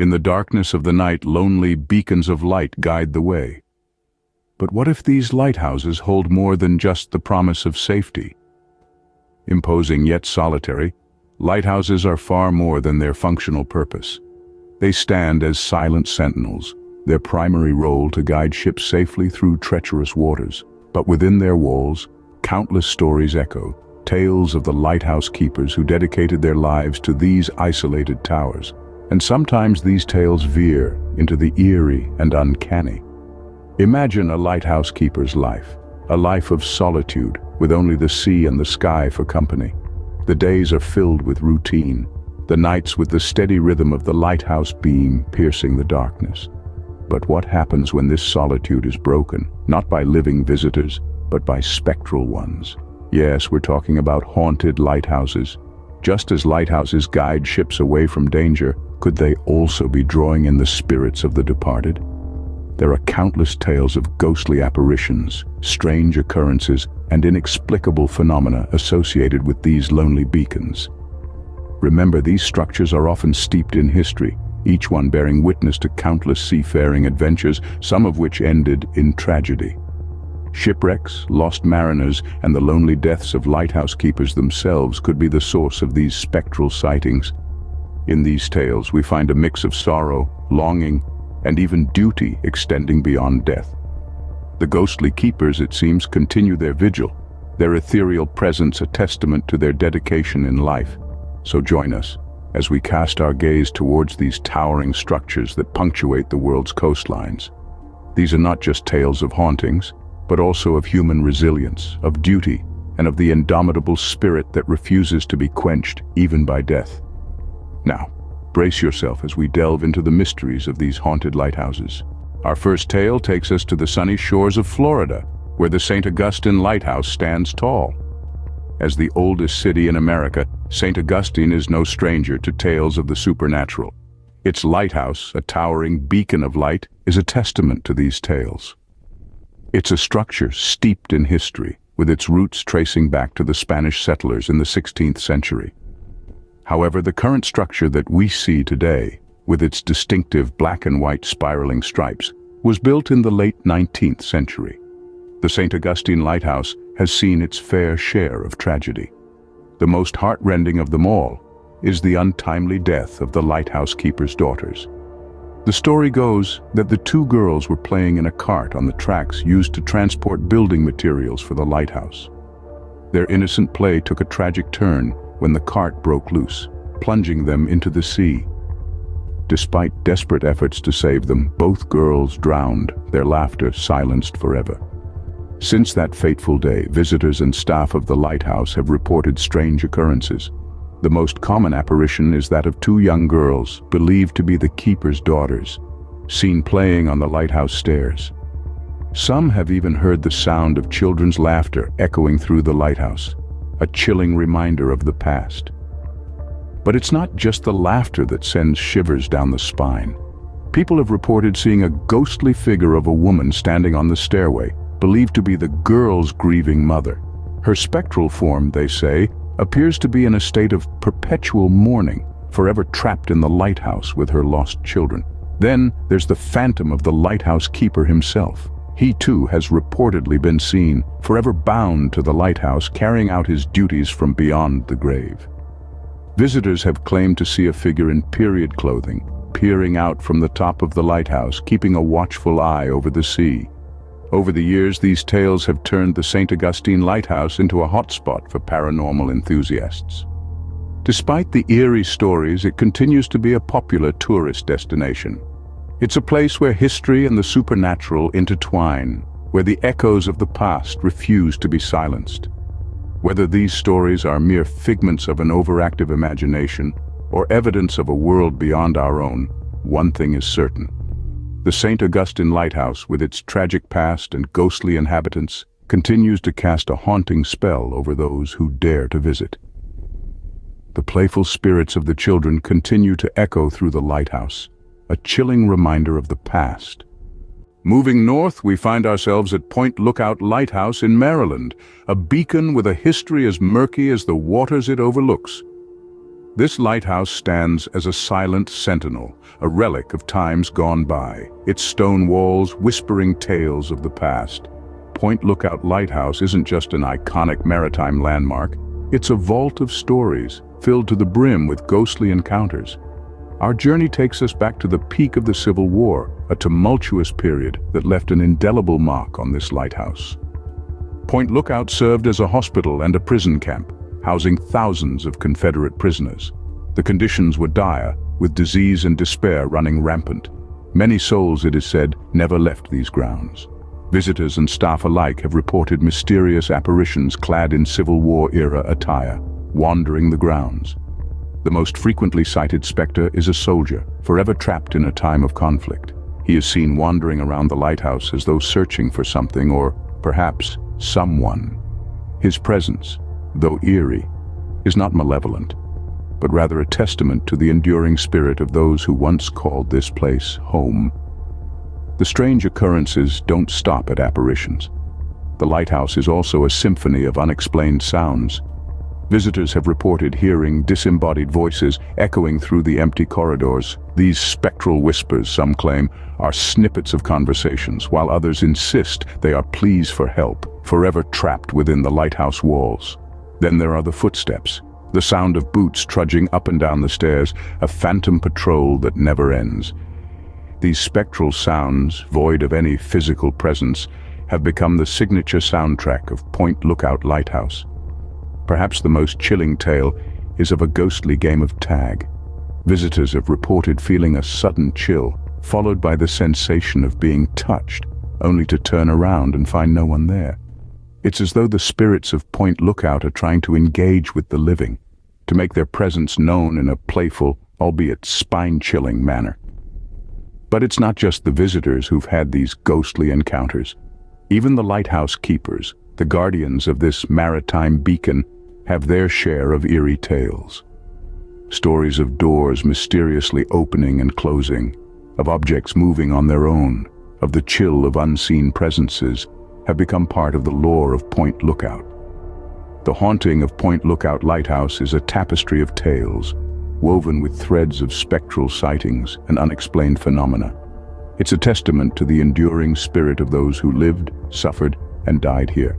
In the darkness of the night, lonely beacons of light guide the way. But what if these lighthouses hold more than just the promise of safety? Imposing yet solitary, lighthouses are far more than their functional purpose. They stand as silent sentinels, their primary role to guide ships safely through treacherous waters. But within their walls, countless stories echo, tales of the lighthouse keepers who dedicated their lives to these isolated towers. And sometimes these tales veer into the eerie and uncanny. Imagine a lighthouse keeper's life, a life of solitude with only the sea and the sky for company. The days are filled with routine, the nights with the steady rhythm of the lighthouse beam piercing the darkness. But what happens when this solitude is broken, not by living visitors, but by spectral ones? Yes, we're talking about haunted lighthouses. Just as lighthouses guide ships away from danger, could they also be drawing in the spirits of the departed? There are countless tales of ghostly apparitions, strange occurrences, and inexplicable phenomena associated with these lonely beacons. Remember, these structures are often steeped in history, each one bearing witness to countless seafaring adventures, some of which ended in tragedy. Shipwrecks, lost mariners, and the lonely deaths of lighthouse keepers themselves could be the source of these spectral sightings. In these tales, we find a mix of sorrow, longing, and even duty extending beyond death. The ghostly keepers, it seems, continue their vigil, their ethereal presence a testament to their dedication in life. So join us as we cast our gaze towards these towering structures that punctuate the world's coastlines. These are not just tales of hauntings, but also of human resilience, of duty, and of the indomitable spirit that refuses to be quenched even by death. Now, brace yourself as we delve into the mysteries of these haunted lighthouses. Our first tale takes us to the sunny shores of Florida, where the St. Augustine Lighthouse stands tall. As the oldest city in America, St. Augustine is no stranger to tales of the supernatural. Its lighthouse, a towering beacon of light, is a testament to these tales. It's a structure steeped in history, with its roots tracing back to the Spanish settlers in the 16th century. However, the current structure that we see today, with its distinctive black and white spiraling stripes, was built in the late 19th century. The St. Augustine Lighthouse has seen its fair share of tragedy. The most heart-rending of them all is the untimely death of the lighthouse keeper's daughters. The story goes that the two girls were playing in a cart on the tracks used to transport building materials for the lighthouse. Their innocent play took a tragic turn when the cart broke loose, plunging them into the sea. Despite desperate efforts to save them, both girls drowned, their laughter silenced forever. Since that fateful day, visitors and staff of the lighthouse have reported strange occurrences. The most common apparition is that of two young girls, believed to be the keeper's daughters, seen playing on the lighthouse stairs. Some have even heard the sound of children's laughter echoing through the lighthouse, a chilling reminder of the past. But it's not just the laughter that sends shivers down the spine. People have reported seeing a ghostly figure of a woman standing on the stairway, believed to be the girl's grieving mother. Her spectral form, they say, appears to be in a state of perpetual mourning, forever trapped in the lighthouse with her lost children. Then there's the phantom of the lighthouse keeper himself. He too has reportedly been seen, forever bound to the lighthouse, carrying out his duties from beyond the grave. Visitors have claimed to see a figure in period clothing, peering out from the top of the lighthouse, keeping a watchful eye over the sea. Over the years, these tales have turned the St. Augustine Lighthouse into a hotspot for paranormal enthusiasts. Despite the eerie stories, it continues to be a popular tourist destination. It's a place where history and the supernatural intertwine, where the echoes of the past refuse to be silenced. Whether these stories are mere figments of an overactive imagination or evidence of a world beyond our own, one thing is certain. The St. Augustine Lighthouse, with its tragic past and ghostly inhabitants, continues to cast a haunting spell over those who dare to visit. The playful spirits of the children continue to echo through the lighthouse, a chilling reminder of the past. Moving north, we find ourselves at Point Lookout Lighthouse in Maryland, a beacon with a history as murky as the waters it overlooks. This lighthouse stands as a silent sentinel, a relic of times gone by, its stone walls whispering tales of the past. Point Lookout Lighthouse isn't just an iconic maritime landmark, it's a vault of stories, filled to the brim with ghostly encounters. Our journey takes us back to the peak of the Civil War, a tumultuous period that left an indelible mark on this lighthouse. Point Lookout served as a hospital and a prison camp, housing thousands of Confederate prisoners. The conditions were dire, with disease and despair running rampant. Many souls, it is said, never left these grounds. Visitors and staff alike have reported mysterious apparitions clad in Civil War-era attire, wandering the grounds. The most frequently cited specter is a soldier, forever trapped in a time of conflict. He is seen wandering around the lighthouse as though searching for something or, perhaps, someone. His presence, though eerie, is not malevolent, but rather a testament to the enduring spirit of those who once called this place home. The strange occurrences don't stop at apparitions. The lighthouse is also a symphony of unexplained sounds. Visitors have reported hearing disembodied voices echoing through the empty corridors. These spectral whispers, some claim, are snippets of conversations, while others insist they are pleas for help, forever trapped within the lighthouse walls. Then there are the footsteps, the sound of boots trudging up and down the stairs, a phantom patrol that never ends. These spectral sounds, void of any physical presence, have become the signature soundtrack of Point Lookout Lighthouse. Perhaps the most chilling tale is of a ghostly game of tag. Visitors have reported feeling a sudden chill, followed by the sensation of being touched, only to turn around and find no one there. It's as though the spirits of Point Lookout are trying to engage with the living, to make their presence known in a playful, albeit spine-chilling manner. But it's not just the visitors who've had these ghostly encounters. Even the lighthouse keepers, the guardians of this maritime beacon, have their share of eerie tales. Stories of doors mysteriously opening and closing, of objects moving on their own, of the chill of unseen presences, have become part of the lore of Point Lookout. The haunting of Point Lookout Lighthouse is a tapestry of tales, woven with threads of spectral sightings and unexplained phenomena. It's a testament to the enduring spirit of those who lived, suffered, and died here.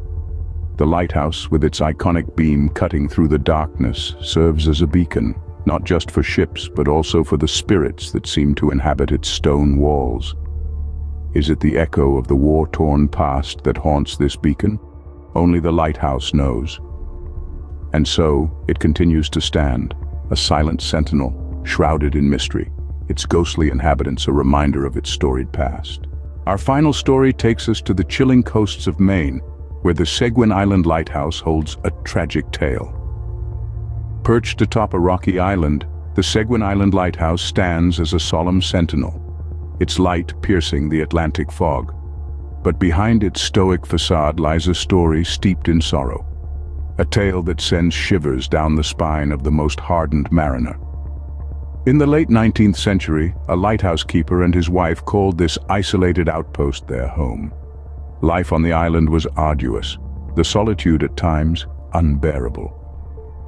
The lighthouse, with its iconic beam cutting through the darkness, serves as a beacon, not just for ships, but also for the spirits that seem to inhabit its stone walls. Is it the echo of the war-torn past that haunts this beacon? Only the lighthouse knows. And so, it continues to stand, a silent sentinel, shrouded in mystery, its ghostly inhabitants a reminder of its storied past. Our final story takes us to the chilling coasts of Maine, where the Seguin Island Lighthouse holds a tragic tale. Perched atop a rocky island, the Seguin Island Lighthouse stands as a solemn sentinel, its light piercing the Atlantic fog. But behind its stoic facade lies a story steeped in sorrow, a tale that sends shivers down the spine of the most hardened mariner. In the late 19th century, a lighthouse keeper and his wife called this isolated outpost their home. Life on the island was arduous, the solitude at times unbearable.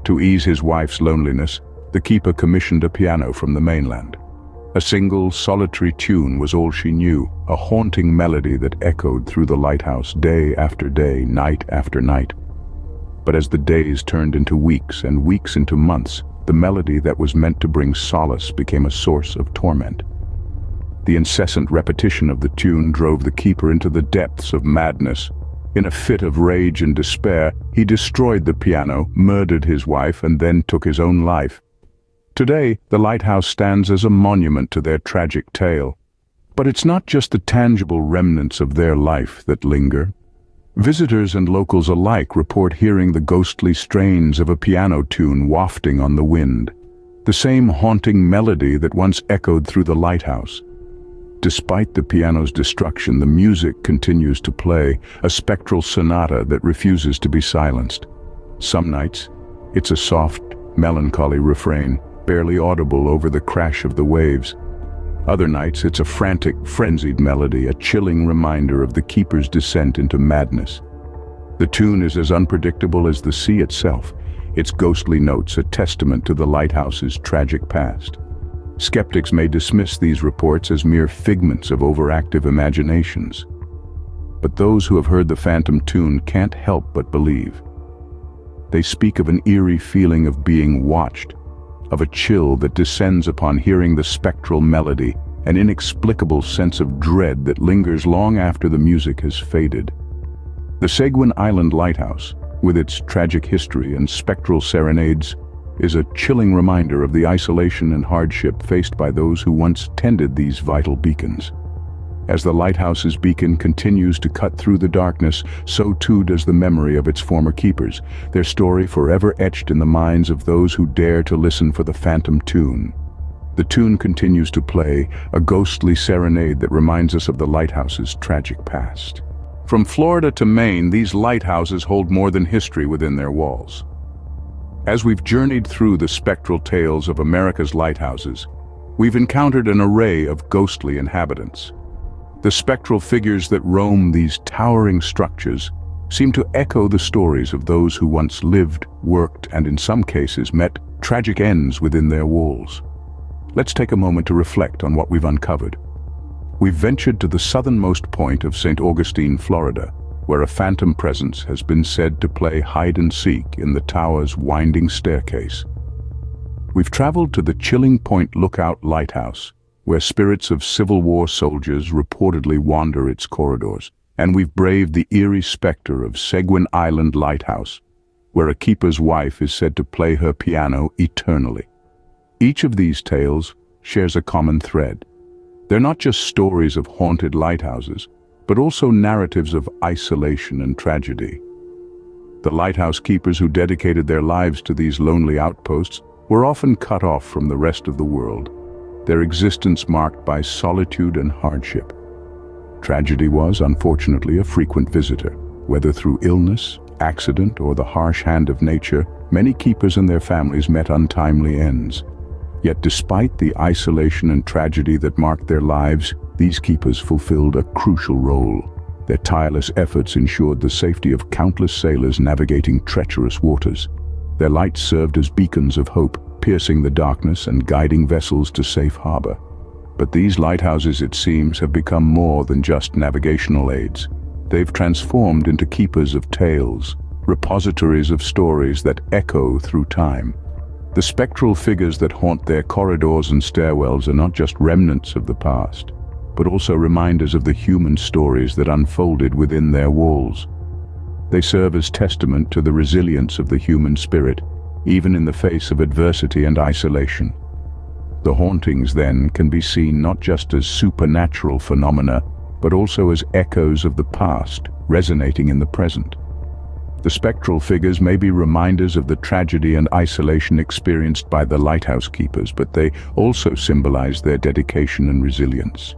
To ease his wife's loneliness, the keeper commissioned a piano from the mainland. A single, solitary tune was all she knew, a haunting melody that echoed through the lighthouse day after day, night after night. But as the days turned into weeks and weeks into months, the melody that was meant to bring solace became a source of torment. The incessant repetition of the tune drove the keeper into the depths of madness. In a fit of rage and despair, he destroyed the piano, murdered his wife, and then took his own life. Today, the lighthouse stands as a monument to their tragic tale. But it's not just the tangible remnants of their life that linger. Visitors and locals alike report hearing the ghostly strains of a piano tune wafting on the wind, the same haunting melody that once echoed through the lighthouse. Despite the piano's destruction, the music continues to play, a spectral sonata that refuses to be silenced. Some nights, it's a soft, melancholy refrain, barely audible over the crash of the waves. Other nights, it's a frantic, frenzied melody, a chilling reminder of the keeper's descent into madness. The tune is as unpredictable as the sea itself, its ghostly notes a testament to the lighthouse's tragic past. Skeptics may dismiss these reports as mere figments of overactive imaginations. But those who have heard the phantom tune can't help but believe. They speak of an eerie feeling of being watched, of a chill that descends upon hearing the spectral melody, an inexplicable sense of dread that lingers long after the music has faded. The Seguin Island Lighthouse, with its tragic history and spectral serenades, is a chilling reminder of the isolation and hardship faced by those who once tended these vital beacons. As the lighthouse's beacon continues to cut through the darkness, so too does the memory of its former keepers, their story forever etched in the minds of those who dare to listen for the phantom tune. The tune continues to play, a ghostly serenade that reminds us of the lighthouse's tragic past. From Florida to Maine, these lighthouses hold more than history within their walls. As we've journeyed through the spectral tales of America's lighthouses, we've encountered an array of ghostly inhabitants. The spectral figures that roam these towering structures seem to echo the stories of those who once lived, worked, and in some cases met tragic ends within their walls. Let's take a moment to reflect on what we've uncovered. We've ventured to the southernmost point of St. Augustine, Florida, where a phantom presence has been said to play hide-and-seek in the tower's winding staircase. We've traveled to the Chilling Point Lookout Lighthouse, where spirits of Civil War soldiers reportedly wander its corridors, and we've braved the eerie specter of Seguin Island Lighthouse, where a keeper's wife is said to play her piano eternally. Each of these tales shares a common thread. They're not just stories of haunted lighthouses, but also narratives of isolation and tragedy. The lighthouse keepers who dedicated their lives to these lonely outposts were often cut off from the rest of the world, their existence marked by solitude and hardship. Tragedy was, unfortunately, a frequent visitor. Whether through illness, accident, or the harsh hand of nature, many keepers and their families met untimely ends. Yet despite the isolation and tragedy that marked their lives, these keepers fulfilled a crucial role. Their tireless efforts ensured the safety of countless sailors navigating treacherous waters. Their lights served as beacons of hope, piercing the darkness and guiding vessels to safe harbor. But these lighthouses, it seems, have become more than just navigational aids. They've transformed into keepers of tales, repositories of stories that echo through time. The spectral figures that haunt their corridors and stairwells are not just remnants of the past, but also reminders of the human stories that unfolded within their walls. They serve as testament to the resilience of the human spirit, even in the face of adversity and isolation. The hauntings, then, can be seen not just as supernatural phenomena, but also as echoes of the past, resonating in the present. The spectral figures may be reminders of the tragedy and isolation experienced by the lighthouse keepers, but they also symbolize their dedication and resilience.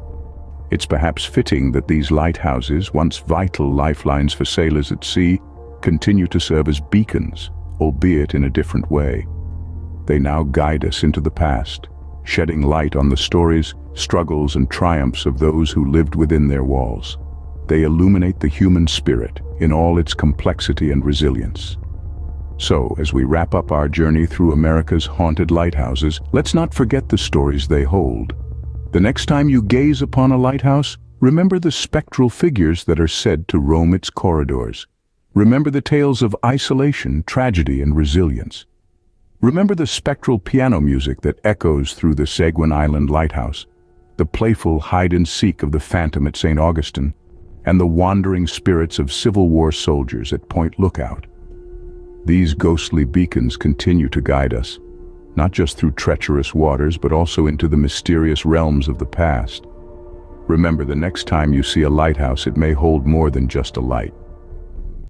It's perhaps fitting that these lighthouses, once vital lifelines for sailors at sea, continue to serve as beacons, albeit in a different way. They now guide us into the past, shedding light on the stories, struggles, and triumphs of those who lived within their walls. They illuminate the human spirit in all its complexity and resilience. So, as we wrap up our journey through America's haunted lighthouses, let's not forget the stories they hold. The next time you gaze upon a lighthouse, remember the spectral figures that are said to roam its corridors. Remember the tales of isolation, tragedy, and resilience. Remember the spectral piano music that echoes through the Seguin Island Lighthouse, the playful hide-and-seek of the phantom at St. Augustine, and the wandering spirits of Civil War soldiers at Point Lookout. These ghostly beacons continue to guide us, not just through treacherous waters, but also into the mysterious realms of the past. Remember, the next time you see a lighthouse, it may hold more than just a light.